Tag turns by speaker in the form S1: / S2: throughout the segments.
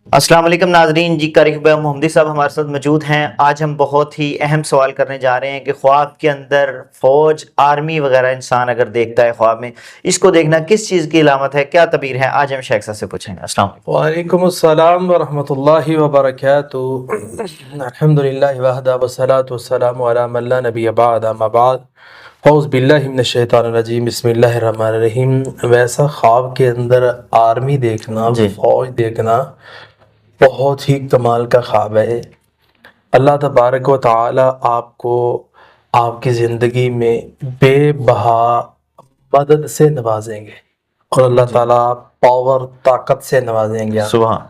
S1: السلام علیکم ناظرین، جی قاری محمدی صاحب ہمارے ساتھ موجود ہیں۔ آج ہم بہت ہی اہم سوال کرنے جا رہے ہیں کہ خواب کے اندر فوج، آرمی وغیرہ انسان اگر دیکھتا ہے خواب میں، اس کو دیکھنا کس چیز کی علامت ہے، کیا تعبیر ہے؟ آج ہم شیخ صاحب سے پوچھیں گے۔ السلام علیکم۔
S2: وعلیکم السلام ورحمۃ اللہ وبرکاتہ۔ الحمدللہ وحدہ والصلاۃ والسلام علی من لا نبی بعد، اما بعد، اعوذ باللہ من الشیطان الرجیم، بسم اللہ الرحمن الرحیم۔ ویسا خواب کے اندر آرمی دیکھنا، فوج دیکھنا بہت ہی کمال کا خواب ہے۔ اللہ تبارک و تعالی آپ کو آپ کی زندگی میں بے بہا مدد سے نوازیں گے، اور اللہ تعالیٰ پاور، طاقت سے نوازیں گے
S1: سبحان۔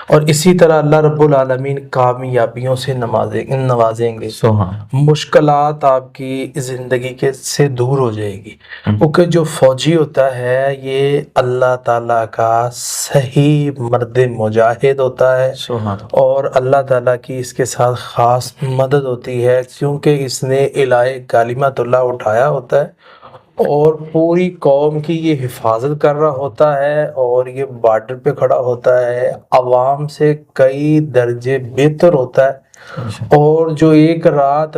S2: اور اسی طرح اللہ رب العالمین کامیابیوں سے نوازیں گے۔
S1: سبحان۔
S2: مشکلات آپ کی زندگی کے سے دور ہو جائے گی، کیونکہ جو فوجی ہوتا ہے یہ اللہ تعالیٰ کا صحیح مرد مجاہد ہوتا ہے،
S1: سبحان۔
S2: اور اللہ تعالیٰ کی اس کے ساتھ خاص مدد ہوتی ہے، کیونکہ اس نے الہ کلمۃ اللہ اٹھایا ہوتا ہے اور پوری قوم کی یہ حفاظت کر رہا ہوتا ہے، اور یہ بارڈر پہ کھڑا ہوتا ہے، عوام سے کئی درجے بہتر ہوتا ہے، اور جو ایک رات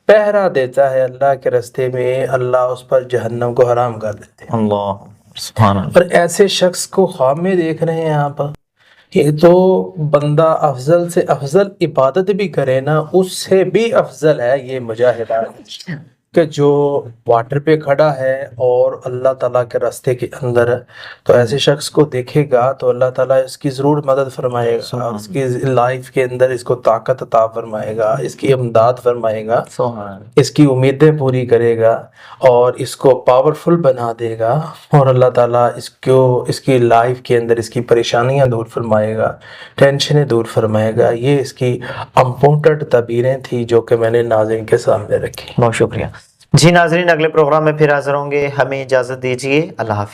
S2: پہرا دیتا ہے اللہ کے راستے میں، اللہ اس پر جہنم کو حرام کر دیتے ہیں۔
S1: اللہ سبحان اللہ۔
S2: اور ایسے شخص کو خواب میں دیکھ رہے ہیں آپ، یہ تو بندہ افضل سے افضل عبادت بھی کرے نا، اس سے بھی افضل ہے یہ مجاہدہ کہ جو واٹر پہ کھڑا ہے اور اللہ تعالیٰ کے راستے کے اندر ہے۔ تو ایسے شخص کو دیکھے گا تو اللہ تعالیٰ اس کی ضرور مدد فرمائے گا، اس کی لائف کے اندر اس کو طاقت عطا فرمائے گا، اس کی امداد فرمائے گا، اس کی امیدیں پوری کرے گا، اور اس کو پاورفل بنا دے گا، اور اللہ تعالیٰ اس کی لائف کے اندر اس کی پریشانیاں دور فرمائے گا، ٹینشنیں دور فرمائے گا۔ یہ اس کی امپورٹنٹ تعبیریں تھیں جو کہ میں نے ناظرین کے سامنے رکھی۔
S1: بہت شکریہ۔ جی ناظرین، اگلے پروگرام میں پھر حاضر ہوں گے، ہمیں اجازت دیجیے، اللہ حافظ۔